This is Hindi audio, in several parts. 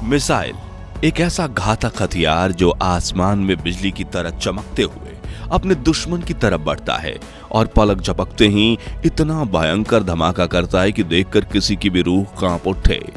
मिसाइल एक ऐसा घातक हथियार जो आसमान में बिजली की तरह चमकते हुए अपने दुश्मन की तरफ बढ़ता है और पलक झपकते ही इतना भयंकर धमाका करता है कि देखकर किसी की भी रूह कांप उठे।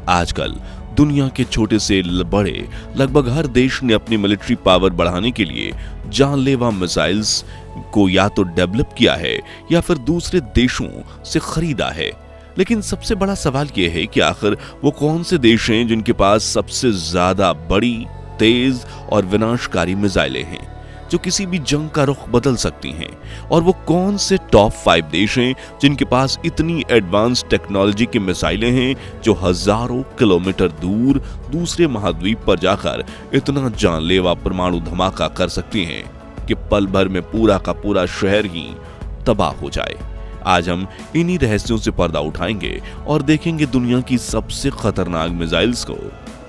आजकल दुनिया के छोटे से बड़े लगभग हर देश ने अपनी मिलिट्री पावर बढ़ाने के लिए जानलेवा मिसाइल्स को या तो डेवलप किया है या फिर दूसरे देशों से खरीदा है। लेकिन सबसे बड़ा सवाल यह है कि आखिर वो कौन से देश हैं जिनके पास सबसे ज्यादा बड़ी, तेज और विनाशकारी मिसाइलें हैं जो किसी भी जंग का रुख बदल सकती हैं, और वो कौन से टॉप 5 देश हैं जिनके पास इतनी एडवांस टेक्नोलॉजी की मिसाइलें हैं जो हजारों किलोमीटर दूर दूसरे महाद्वीप पर जाकर इतना जानलेवा परमाणु धमाका कर सकती हैं कि पल भर में पूरा का पूरा शहर ही तबाह हो जाए। आज हम इन्हीं रहस्यों से पर्दा उठाएंगे और देखेंगे दुनिया की सबसे खतरनाक मिसाइल्स को।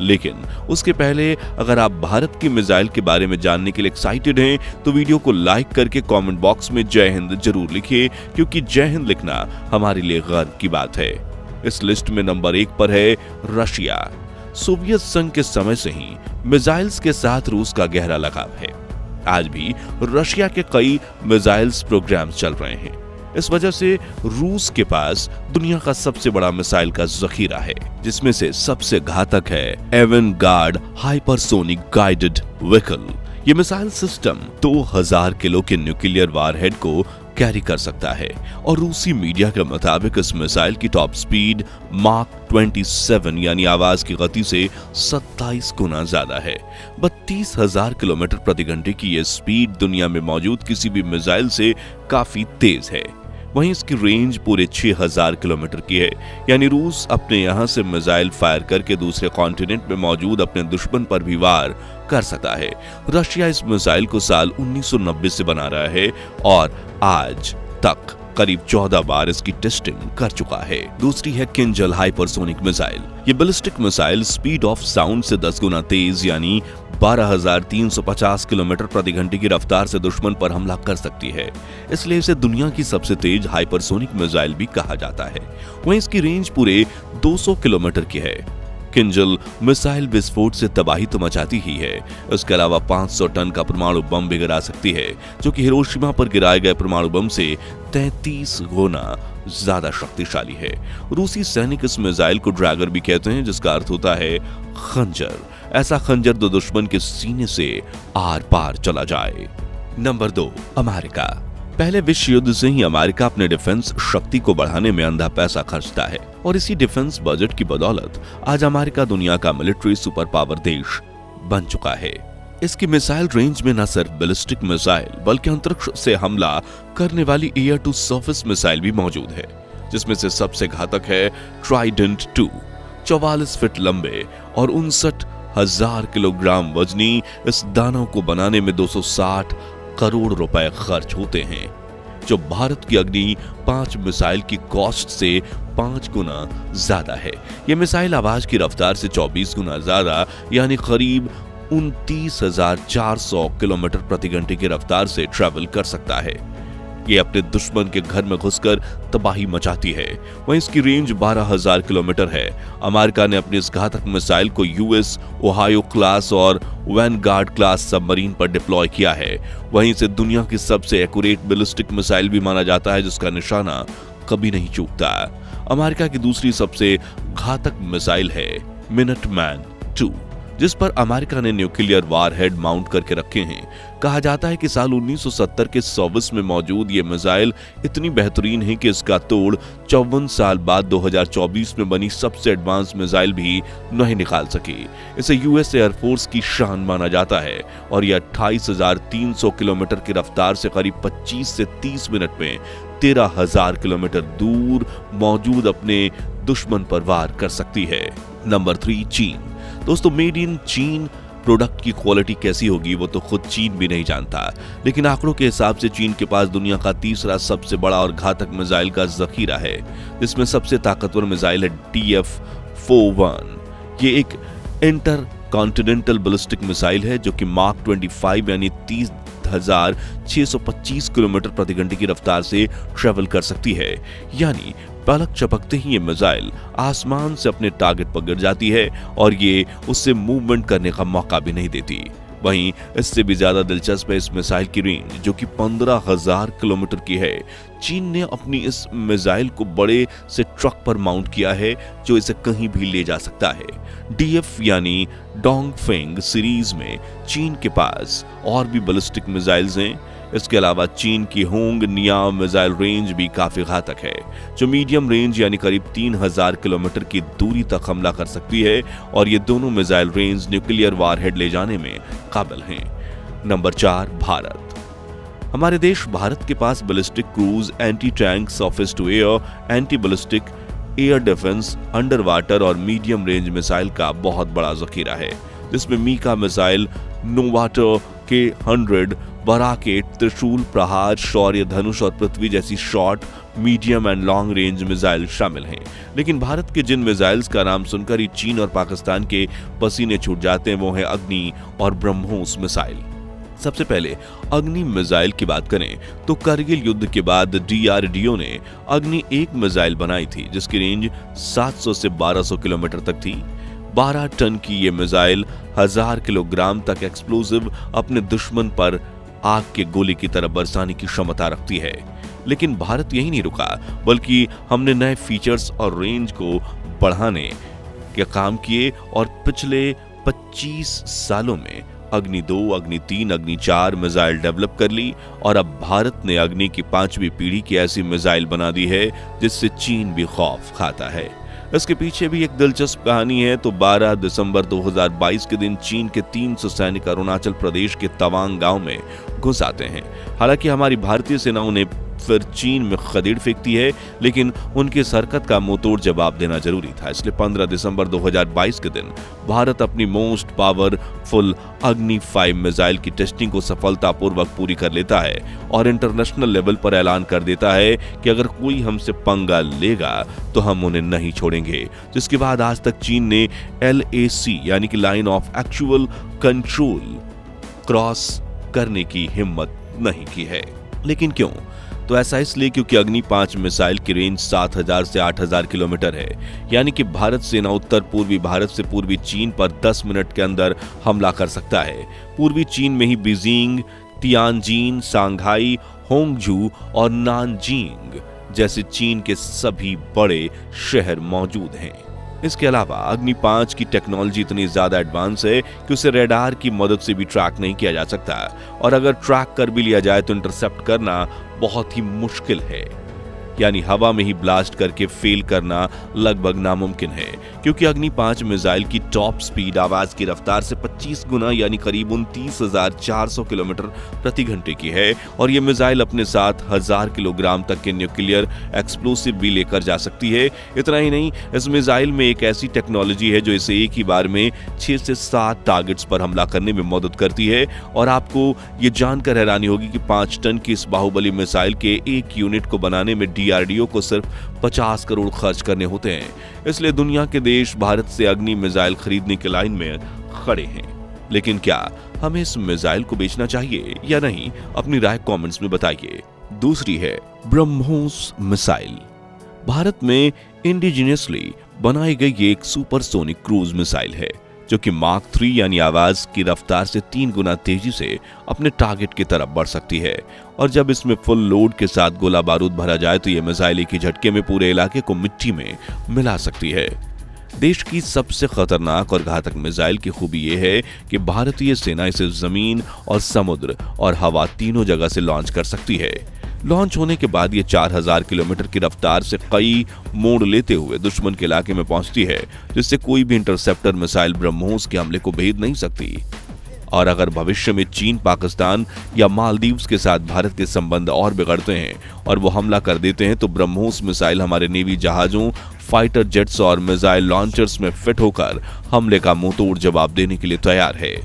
लेकिन उसके पहले अगर आप भारत की मिसाइल के बारे में जानने के लिए एक्साइटेड हैं तो वीडियो को लाइक करके कमेंट बॉक्स में जय हिंद जरूर लिखिए, क्योंकि जय हिंद लिखना हमारे लिए गर्व की बात है। इस लिस्ट में नंबर 1 पर है रशिया। सोवियत संघ के समय से ही मिसाइल्स के साथ रूस का गहरा लगाव है। आज भी रशिया के कई मिसाइल्स प्रोग्राम्स चल रहे हैं। इस वजह से रूस के पास दुनिया का सबसे बड़ा मिसाइल का जखीरा है, जिसमें से सबसे घातक है एवेनगार्ड हाइपरसोनिक गाइडेड व्हीकल। ये मिसाइल सिस्टम 2000 किलो के न्यूक्लियर वारहेड को कैरी कर सकता है और रूसी मीडिया के मुताबिक इस मिसाइल की टॉप स्पीड माक 27 यानी आवाज की गति से 27 गुना ज्यादा है। 32,000 किलोमीटर प्रति घंटे की यह स्पीड दुनिया में मौजूद किसी भी मिसाइल से काफी तेज है। वहीं इसकी रेंज पूरे 6000 किलोमीटर की है, यानी रूस अपने यहां से मिसाइल फायर करके दूसरे कॉन्टिनेंट में मौजूद अपने दुश्मन पर भी वार कर सकता है। रशिया इस मिसाइल को साल 1990 से बना रहा है और आज तक करीब 14 बार इसकी टेस्टिंग कर चुका है। दूसरी है किंजल हाइपरसोनिक मिसाइल। ये ballistic missile speed of sound से 10 गुना तेज यानी 12,350 किलोमीटर प्रति घंटे की रफ्तार से दुश्मन पर हमला कर सकती है, इसलिए इसे दुनिया की सबसे तेज हाइपरसोनिक मिसाइल भी कहा जाता है। वहीं इसकी रेंज पूरे 200 किलोमीटर की है। किंजल मिसाइल विस्फोट से तबाही तो मचाती ही है, इसके अलावा 500 टन का परमाणु बम भी गिरा सकती है, जो कि हिरोशिमा पर गिराए गए परमाणु बम से 33 गुना ज्यादा शक्तिशाली है। रूसी सैनिक इस मिसाइल को ड्रैगर भी कहते हैं, जिसका अर्थ होता है खंजर। ऐसा खंजर जो दुश्मन के सीने से आर पार चला जाए। Number 2, America. पहले विश्व युद्ध से ही अमेरिका अपने डिफेंस शक्ति को बढ़ाने में अंधा पैसा खर्चता है और इसी डिफेंस बजट की बदौलत आज अमेरिका दुनिया का मिलिट्री सुपर पावर देश बन चुका है। इसकी मिसाइल रेंज में न सिर्फ बैलिस्टिक मिसाइल बल्कि अंतरिक्ष से हमला करने वाली एयर टू सरफेस मिसाइल भी मौजूद है, जिसमें से सबसे घातक है ट्राइडेंट 2। 44 फीट लंबे और 59,000 किलोग्राम वजनी इस दानव को बनाने में 260 करोड़ रुपए खर्च होते हैं, जो भारत की अग्नि 5 मिसाइल की कॉस्ट से 5 गुना ज्यादा है। यह मिसाइल आवाज की रफ्तार से 24 गुना ज्यादा यानी करीब 29,400 किलोमीटर प्रति घंटे की रफ्तार से ट्रैवल कर सकता है। ये अपने दुश्मन के घर में घुसकर तबाही मचाती है। वहीं इसकी रेंज 12,000 किलोमीटर है। अमेरिका ने अपनी इस घातक मिसाइल को यूएस ओहायो क्लास और वैनगार्ड क्लास सबमरीन पर डिप्लॉय किया है। वहीं इसे दुनिया की सबसे एक्यूरेट बैलिस्टिक मिसाइल भी माना जाता है, जिसका निशाना कभी नहीं चूकता। अमेरिका की दूसरी सबसे घातक मिसाइल है मिनटमैन 2, जिस पर अमेरिका ने न्यूक्लियर वारहेड माउंट करके रखे हैं। कहा जाता है कि साल 1970 के सोवियत में मौजूद ये मिसाइल इतनी बेहतरीन है कि इसका तोड़ 54 साल बाद 2024 में बनी सबसे एडवांस मिसाइल भी नहीं निकाल सकी। इसे यूएस एयरफोर्स की शान माना जाता है और यह 28,300 किलोमीटर की रफ्तार से करीब 25 से 30 मिनट में 13,000 किलोमीटर दूर मौजूद अपने दुश्मन पर वार कर सकती है। नंबर 3, चीन। दोस्तों, मेड इन चीन प्रोडक्ट की क्वालिटी कैसी होगी वो तो खुद चीन भी नहीं जानता, लेकिन आंकड़ों के हिसाब से चीन के पास दुनिया का तीसरा सबसे बड़ा और घातक मिसाइल का जखीरा है, जिसमें सबसे ताकतवर मिसाइल है TF-41। ये एक इंटर कॉन्टिनेंटल बैलिस्टिक मिसाइल है जो कि मार्क 25 यानी 30 13,625 किलोमीटर प्रति घंटे की रफ्तार से ट्रेवल कर सकती है। यानी पलक झपकते ही ये मिसाइल आसमान से अपने टारगेट पर गिर जाती है और ये उससे मूवमेंट करने का मौका भी नहीं देती। वहीं इससे भी ज्यादा दिलचस्प है इस मिसाइल की रेंज, जो कि 15,000 किलोमीटर की है। चीन ने अपनी इस मिसाइल को बड़े से ट्रक पर माउंट किया है जो इसे कहीं भी ले जा सकता है। डीएफ यानी डोंगफेंग सीरीज में चीन के पास और भी बैलिस्टिक मिसाइल्स हैं। इसके अलावा चीन की होंग नियाव मिसाइल रेंज भी काफी घातक है, जो मीडियम रेंज यानी करीब 3,000 किलोमीटर की दूरी तक हमला कर सकती है और ये दोनों मिसाइल रेंज न्यूक्लियर वारहेड ले जाने में काबिल हैं। नंबर 4, भारत। हमारे देश भारत के पास ballistic cruise, anti tank, surface to air, anti ballistic, air defence, under water और मीडियम रेंज मिसाइल का बहुत बड़ा जखीरा है, जिसमें मीका मिसाइल, नोवाटर के 100, बराकेट, त्रिशूल, प्रहार, शौर्य धनुष और पृथ्वी जैसी short, medium and long range missile शामिल हैं। लेकिन भारत के जिन मिसाइल्स का नाम सुनकर ही चीन और पाकिस्तान के पसीने छूट जाते हैं वो है अग्नि और ब्रह्मोस मिसाइल। सबसे पहले अग्नि मिसाइल की बात करें तो कारगिल युद्ध के बाद डीआरडीओ ने अग्नि 1 मिसाइल बनाई थी, जिसकी रेंज 700 से 1200 किलोमीटर तक थी। 12 टन की ये मिसाइल 1000 किलोग्राम तक एक्सप्लोसिव अपने दुश्मन पर आग के गोले की तरह बरसाने की क्षमता रखती है। लेकिन भारत यही नहीं रुका, बल्कि हमने नए फीचर्स और रेंज को बढ़ाने के काम किए और पिछले 25 सालों में अग्नि 2, अग्नि 3, अग्नि 4 मिसाइल डेवलप कर ली और अब भारत ने अग्नि की 5वीं पीढ़ी की ऐसी मिसाइल बना दी है जिससे चीन भी खौफ खाता है। इसके पीछे भी एक दिलचस्प कहानी है। तो 12 दिसंबर 2022 के दिन चीन के 300 सैनिक अरुणाचल प्रदेश के तवांग गांव में घुस आते हैं। हालांकि हमारी भारतीय सेना उन्हें फिर चीन में खदेड़ फेंकती है, लेकिन उनकी इस हरकत का मुंहतोड़ जवाब देना जरूरी था। इसलिए 15 दिसंबर 2022 के दिन भारत अपनी मोस्ट पावरफुल अग्नि 5 मिसाइल की टेस्टिंग को सफलतापूर्वक पूरी कर लेता है और इंटरनेशनल लेवल पर ऐलान कर देता है कि अगर कोई हमसे पंगा लेगा तो हम उन्हें नहीं छोड़ेंगे। जिसके बाद आज तक चीन ने LAC यानी कि line of actual control cross करने की हिम्मत नहीं की है। लेकिन क्यों? तो ऐसा इसलिए क्योंकि अग्नि 5 मिसाइल की रेंज 7000 से 8000 किलोमीटर है। यानी कि भारत सेना उत्तर पूर्वी भारत से पूर्वी चीन पर 10 मिनट के अंदर हमला कर सकता है। पूर्वी चीन में ही बीजिंग, तियानजिन, सांघाई, होंगझू और नानजिंग जैसे चीन के सभी बड़े शहर मौजूद हैं। इसके अलावा अग्नि 5 की टेक्नोलॉजी इतनी ज्यादा एडवांस है कि उसे रडार की मदद से भी ट्रैक नहीं किया जा सकता, और अगर ट्रैक कर भी लिया जाए तो इंटरसेप्ट करना बहुत ही मुश्किल है। यानी हवा में ही ब्लास्ट करके फेल करना लगभग नामुमकिन है, क्योंकि अग्नि 5 मिसाइल की टॉप स्पीड आवाज की रफ्तार से 25 गुना यानी करीब 29,400 किलोमीटर प्रति घंटे की है। और यह मिसाइल अपने साथ 1000 किलोग्राम तक के न्यूक्लियर एक्सप्लोसिव भी लेकर जा सकती है। इतना ही नहीं, इस मिसाइल में एक ऐसी टेक्नोलॉजी है जो इसे एक ही बार में 6 से 7 टारगेट्स पर हमला करने में मदद करती है। और आपको ये जानकर हैरानी होगी कि 5 टन की इस बाहुबली मिसाइल के एक यूनिट को बनाने में डीआरडीओ को सिर्फ 50 करोड़ खर्च करने होते हैं। इसलिए दुनिया के देश भारत से अग्नि मिसाइल खरीदने की लाइन में खड़े हैं। लेकिन क्या हमें इस मिसाइल को बेचना चाहिए या नहीं? अपनी राय कमेंट्स में बताइए। दूसरी है ब्रह्मोस मिसाइल। भारत में इंडिजिनियसली बनाई गई ये एक सुपरसोनिक क्रूज मिसाइल है जो कि मार्क 3 यानी आवाज की रफ्तार से 3 गुना तेजी से अपने टारगेट की तरफ बढ़ सकती है। और जब इसमें फुल लोड के साथ गोला बारूद भरा जाए तो यह मिसाइल एक ही झटके में पूरे इलाके को मिट्टी में मिला सकती है। देश की सबसे खतरनाक और घातक मिसाइल की खूबी यह है कि भारतीय सेना इसे जमीन और समुद्र और हवा तीनों जगह से लॉन्च कर सकती है। लॉन्च होने के बाद ये 4000 किलोमीटर की रफ्तार से कई मोड़ लेते हुए दुश्मन के इलाके में पहुंचती है, जिससे कोई भी इंटरसेप्टर मिसाइल ब्रह्मोस के हमले को भेद नहीं सकती। और अगर भविष्य में चीन, पाकिस्तान या मालदीव्स के साथ भारत के संबंध और बिगड़ते हैं और वो हमला कर देते हैं तो ब्रह्मोस मिसाइल हमारे नेवी जहाजों, फाइटर जेट्स और मिसाइल लॉन्चर्स में फिट होकर हमले का मुंहतोड़ जवाब देने के लिए तैयार है।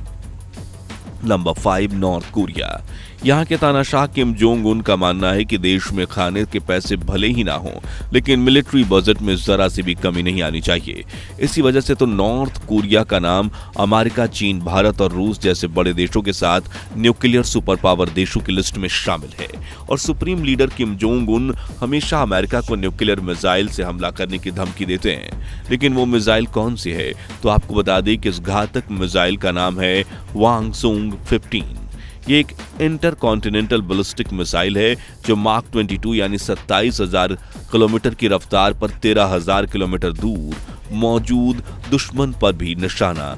Number 5, north Korea. यहाँ के तानाशाह किम जोंग उन का मानना है कि देश में खाने के पैसे भले ही ना हों, लेकिन मिलिट्री बजट में जरा सी भी कमी नहीं आनी चाहिए। इसी वजह से तो नॉर्थ कोरिया का नाम अमेरिका, चीन, भारत और रूस जैसे बड़े देशों के साथ न्यूक्लियर सुपर पावर देशों की लिस्ट में शामिल है। और supreme leader Kim Jong Un हमेशा अमेरिका को न्यूक्लियर मिसाइल से हमला करने की धमकी देते हैं, लेकिन वो मिसाइल कौन सी है? तो आपको बता दें कि इस घातक मिसाइल का नाम है वांगसुंग 15। ये एक इंटरकॉन्टिनेंटल बैलिस्टिक मिसाइल है जो मार्क 22 यानी 27,000 किलोमीटर की रफ्तार पर 13,000 किलोमीटर दूर मौजूद दुश्मन पर भी निशाना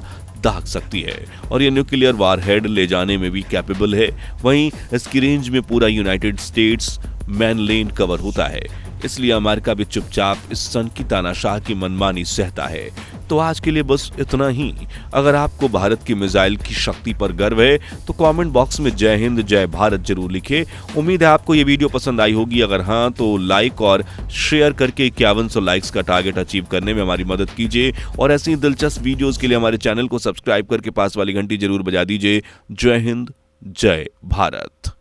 दाग सकती है और ये न्यूक्लियर वारहेड ले जाने में भी कैपेबल है। वहीं इसकी रेंज में पूरा यूनाइटेड स्टेट्स मेनलैंड कवर होता है, इसलिए अमेरिका भी चुपचाप इस सन की तानाशाह की मनमानी सहता है। तो आज के लिए बस इतना ही। अगर आपको भारत की मिसाइल की शक्ति पर गर्व है तो कमेंट बॉक्स में जय हिंद जय भारत जरूर लिखें। उम्मीद है आपको ये वीडियो पसंद आई होगी। अगर हाँ तो लाइक और शेयर करके 5100 लाइक्स का टारगेट अचीव करने में हमारी मदद कीजिए और ऐसी दिलचस्प वीडियोस के लिए हमारे चैनल को सब्सक्राइब करके पास वाली घंटी जरूर बजा दीजिए। जय हिंद जय भारत।